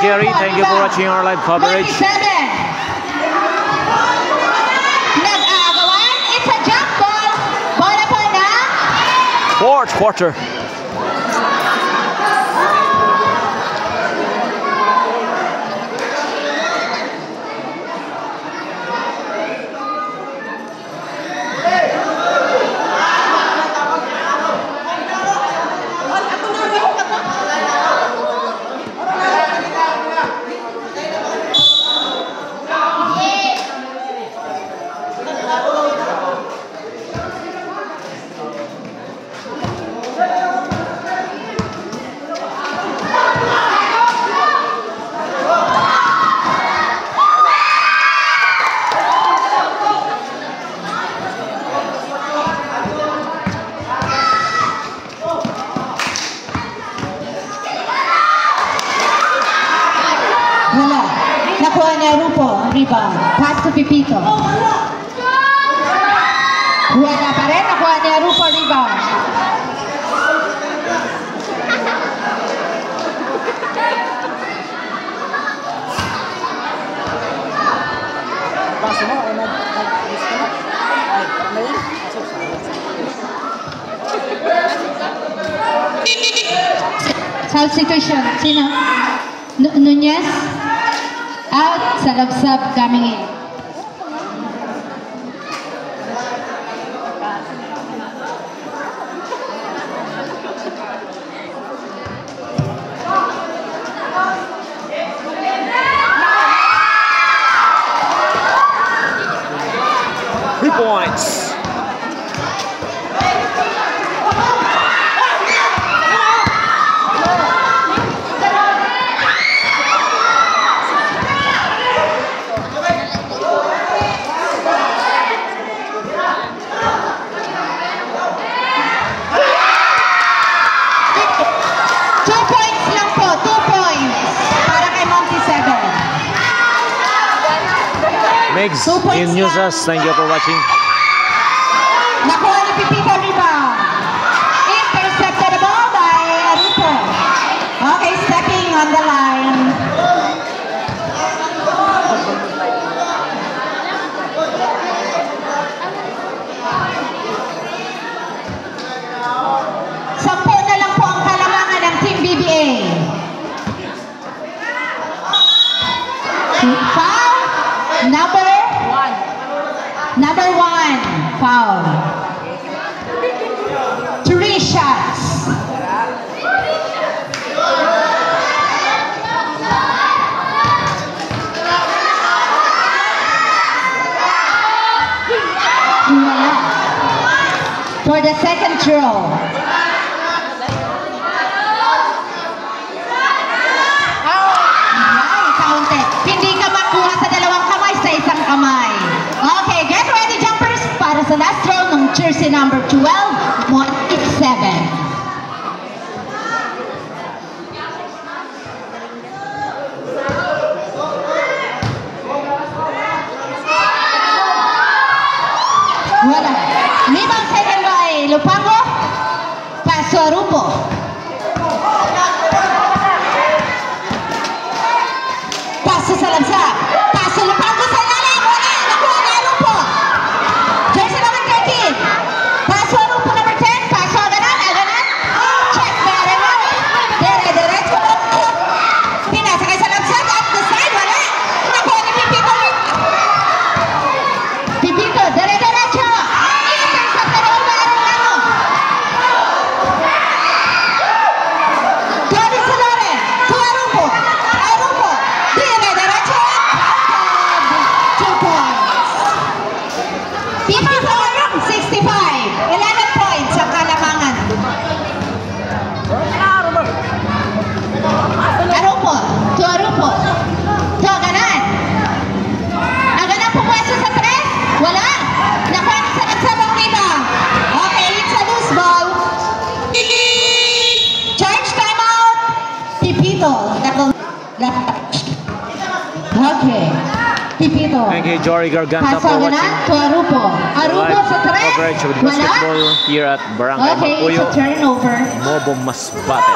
Jerry. Thank you for watching our live coverage. Nag-aagawan. It's a jump ball. Bola po na. Fourth quarter. Rebound. Pass to Pipito. Wala pa rin. Nakuha ni Arupo. Rebound. Paso mo o nag-disconnect? Ay, parang na yun. Substitution. Sino? Nunez? Out. Salabsab coming in. Three points. Megs in Newsas, thank you for watching. Nakuha ni Pipito rebound. Intercepted the ball by Arupo. Okay, stepping on the line. Sampo na lang po ang kalamangan ng Team BBA. Foul. Number one, foul. 3 shots. For the second throw. Counted. Hindi ka makuha sa dalawang kamay sa isang kamay. Okay, get ready jumpers para sa last row ng jersey number 12, 187. Wala. 5 second by Lupango. Paso Arupo. Paso sa lansa. Paso Lupango sa ilalim. Wala. Nakuha na Arupo. Jersey number 13. Paso Arupo number 10. Paso Aganan. Aganan. Check very well. Dire-diretso. Pinasakay sa lansa. Up the side. Wala. Nakuha ni Pipito. Pipito. Dire-diretso. Intercepted all by Arellano. Gladys Salore. To Arupo. Arupo. Dire-diretso. 2 points. Pipito. 65. 11 points ang kalamangan. Arupo. To Arupo. To Aganan. Aganan pumwesto sa 3. Wala. Nakuha sa nagsabang rebound. Okay, it's a loose ball. Charge timeout. Pipito. Okay. Pipito. Thank you, Jory Garganta, Paso for Aganan watching. to Arupo. Arupo Live sa 3. coverage of Wala. basketball here at Barangay Okay, it's Mapuyo, a turnover. Mobo Masbate.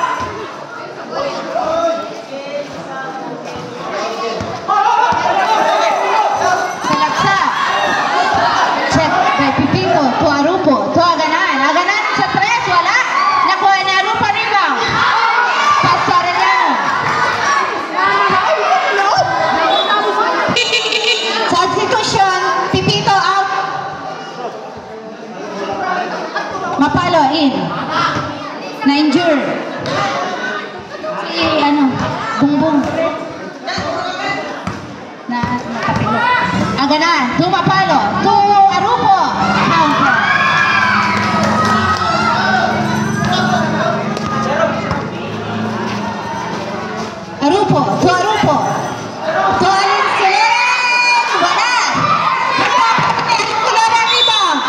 Aganan, Tumapalo, to Arupo. Counter. Arupo, to Arupo. To Alinsuloran. Wala. Alinsuloran rebound.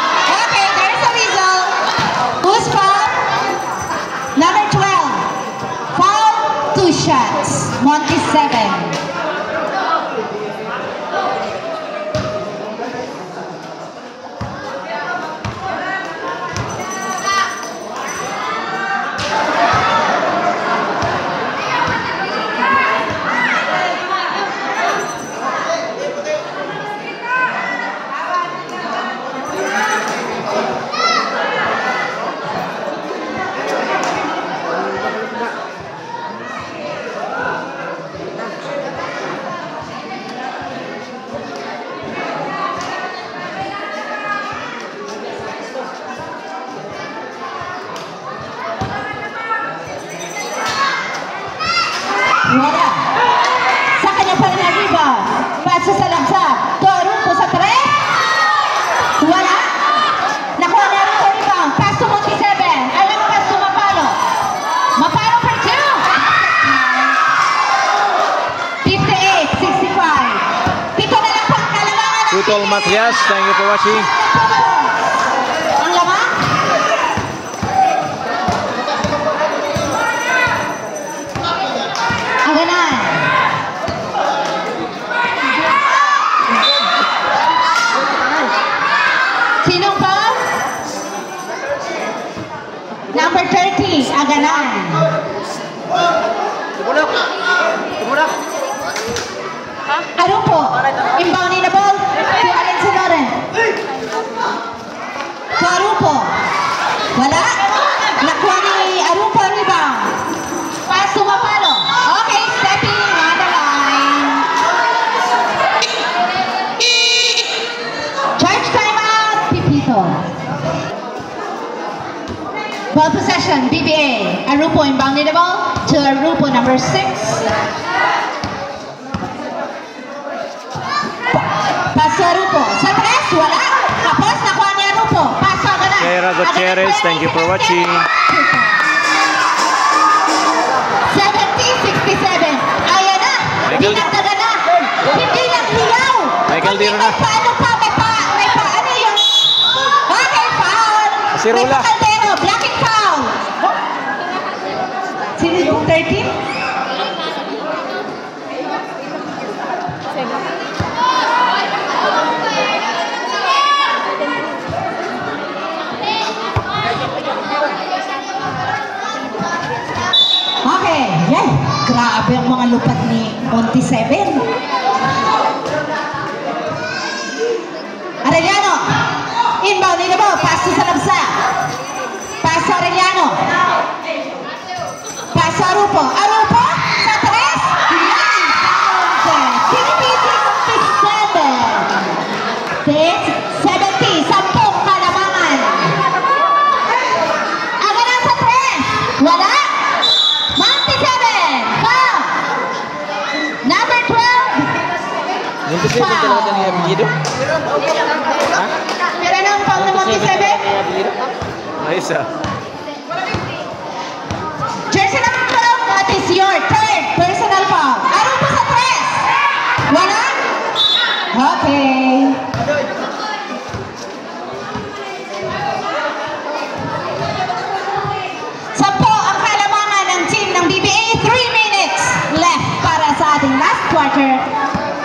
Okay, there's a result. Who's foul? Number 12. Foul, 2 shots. Monty 7. Wala. Sa kanya pa rin ang rebound. Paso sa lamsab. Arupo sa 3. Wala. Nakuha na rin ang rebound. Paso mo 7. Alam mo paso Mapalo. Mapalo for 2. 58-65. Pito na lang po ang kalamangan. Tutol Matias, thank you for watching. Ang lamang. Aganan. Sinong pa? Number 30, Aganan. Arupo, inbound in the ball to Alinsuloran. To Arupo. Wala. Nakuha ni Arupo rebound. Pass to Mapalo. Okay, stepping on the line. Charge timeout, Pipito. Ball possession, BBA. Arupo inbounding the ball to Arupo, number 6. Paso Arupo. Sa 3, wala. Tapos nakuha ni Arupo. Paso Aganan. Kera Gutierrez, thank you for watching. 70-67. Ayan na. Michael. Dinagdagan na. Hindi nagliyaw. Michael Diro na. Paano pa? May pa. Ano yun? Okay, foul. Si Rula. May Caldero. Blocking foul. Sino yung 13? Okay, yan. Grabe ang mga lupat ni Monty 7. Arellano. Inbound in the ball. Pass to Salamsa. Pass to Arellano. Pass to Arupo. Arupo sa 3. Yan. 70. 10 kalamangan. Aganan sa 3. Wala. Monty 7. Foul. Number 12. Monty 7 talaga niya Bigido? Ha? Pero anong foul na Monty 7? Nice ah. Jersey number 12, that is your third personal foul. Arupo sa 3. Wala? Okay. Sampo ang kalamangan ng team ng BBA. 3 minutes left para sa ating last quarter.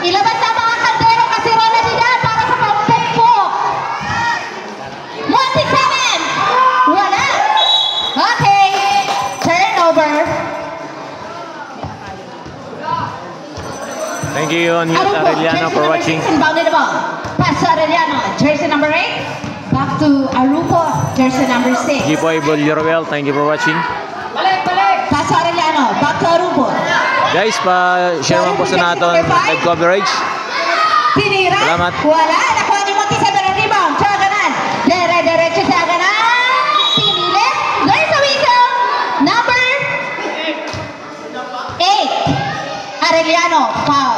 Ilabas na mga kaldero kasi Ronald Dida para sa pagpupok. Monty 7. Wala. Okay. Turnover. Thank you, Onyut Arupo, Arellano, jersey for number watching. 6 inbounded the ball. Pass to Arellano. Jersey number 8. Back to Arupo. Jersey number 6. Gipoy Bolleruel, thank you for watching. Pass to Arellano. Back to Arupo. Guys, pa-share mo po sa natin live coverage. Tinira. Salamat. Wala. Nakuha ni Monty 7 ang rebound. Sa Aganan. Diretso sa Aganan. Pinili. There's a whistle. Number 8. Arellano. Foul.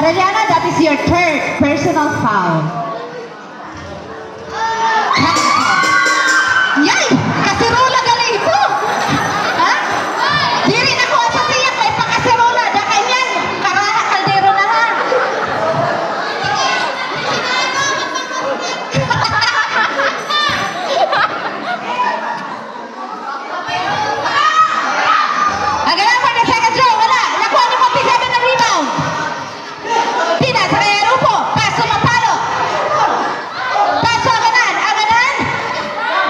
Arellana, that is your third personal foul. Yay! Kasirola gali ito! Ha? Di rin ako sa siyak, may pakasirola. Da kanyan, karaha kaldero na ha. Agalan for the second throw, wala. Nakuha ni Monty 7 ng rebound. Tina, sa kaya Rupo, paso mapalo. Paso aganan, aganan.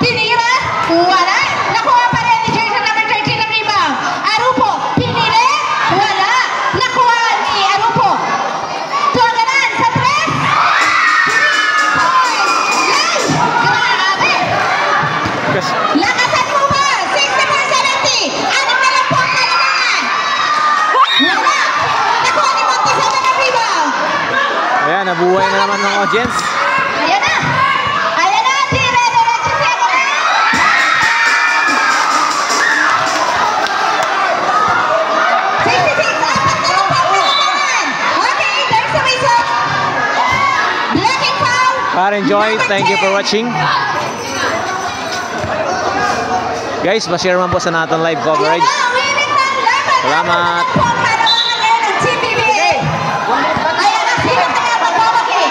Tinira, wala. Nakuha pa rin ni Jason number 13 ng rebound. Arupo, pinili, wala. Nakuha ni Arupo. To aganan, sa tres. 3 points. Yay! Grabe. Lakasan mo ba? 60-70. Anim na lang po ang kalamangan. Wala. Nakuha ni Monty 7 ng rebound. Ayan, nabuhay na naman ng audience. Ayan na! Ayan na! Dire-diretso siya ko na! 66! Apat na lang foul naman! Okay, there's the whistle! Blocking foul! Karen Joy, Number thank you for 10. watching. Guys, pa-share man po sa natin live Ayan coverage. na! Winning ng laban! Salamat. Ano naman po ang kalamangan ngayon ng Team BBA? Ayan na! Sino kaya magbabagi?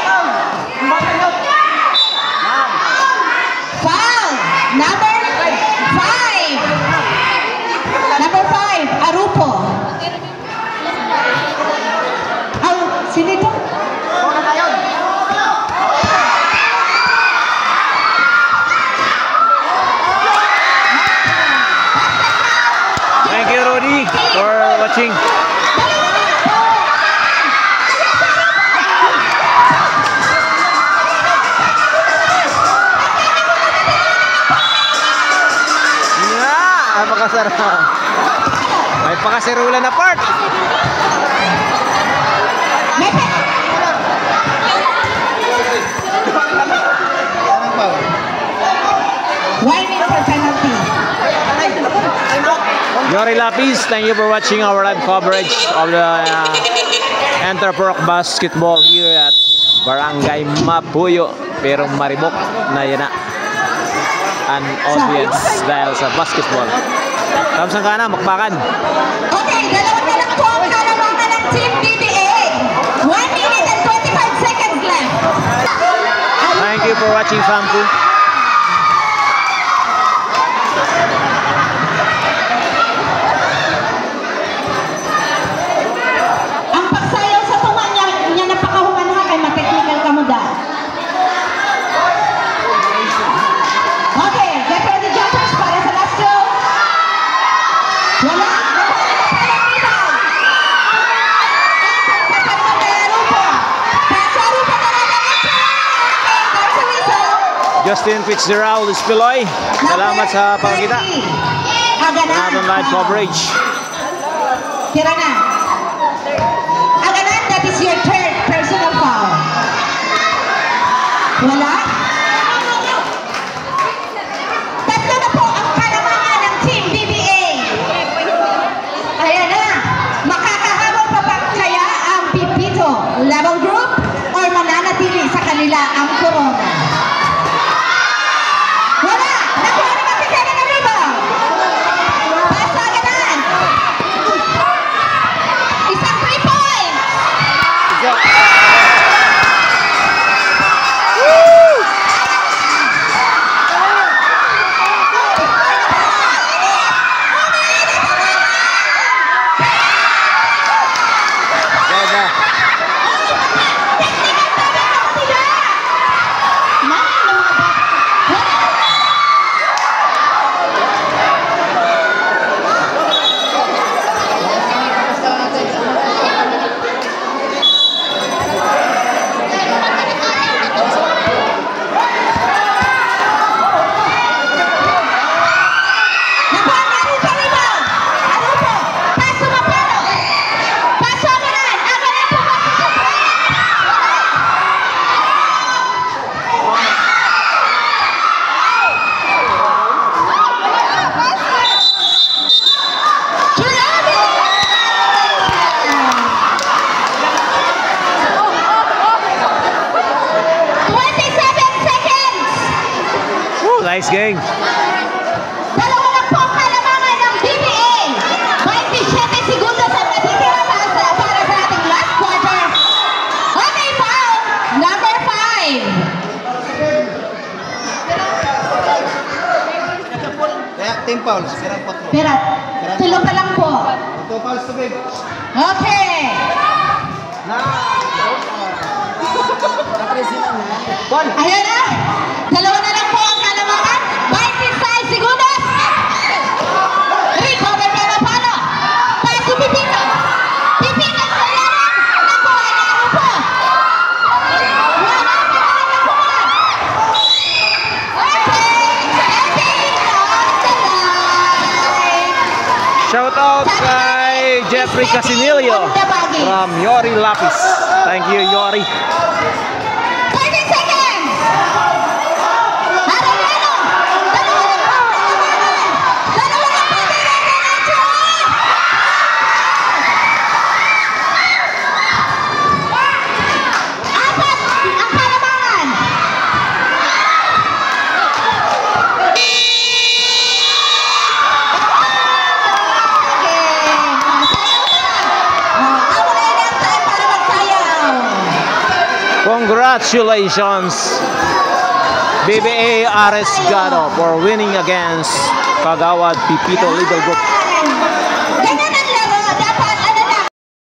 Foul! Number 5! Number 5, Arupo. Sino ito? Thank you, Rudy, for watching. Napakasarap. May pakasirulan na part. May pe- 1 minute for penalty. Jory Lapis, thank you for watching our live coverage of the Interproc basketball here at Barangay Mapuyo, pero Maribok na yan na an audience dahil sa basketball. Tamsang ka na, makbakan. Okay, dalawa na lang po ang kalamangan ng Team BBA. 1 minute and 25 seconds left. Thank you for watching, Fampu. Ang pagsayaw sa tunga niya napakahumanha kay ma-technical ka mo dahil. Okay, get ready jumpers para sa last throw. Wala. Nakuha na pa ng rebound. Enter sa kanaman kay Arupo. Paso Arupo na lang ang ito. Okay, there's a whistle. Justin Fitzgerald Espiloy, salamat sa pagkita. Aganan. Natin live coverage. Tira na. Aganan, that is your third personal foul. Wala? Tatlo na po ang kalamangan ng Team BBA. Ayan na. Makakahabol pa ba kaya ang Pipito Level Group or mananatili sa kanila ang Corona? Wala! Nakuha naman si Kevin ng rebound. Pass aganan. Isang 3 points. Woo! Nice game. Dalawa lang po ang kalamangan ng BBA. 27 segundos ang natitira para sa ating last quarter. Okay, foul. Number 5. Kaya, team fouls. Sirang 4. Pero, tulo pa lang po. 2 fouls to big. Okay. Ayan na. Dalawa na lang po ang kalamangan. 25 segundos. Recover pa na palo. Paso Pipino. Pipino sa laran. Nakuha na ako po. Wala na nakuha. Okay. Ending of the line. Shout out kay Jeffrey Casinillo from Yori Lapis. Thank you, Yori. 30 seconds. Arellano. Dalawa na po. Dalawa na po. Apat ang kalamangan. Congratulations, BBA Aresgado, for winning against Kagawad Pipito Legal Group.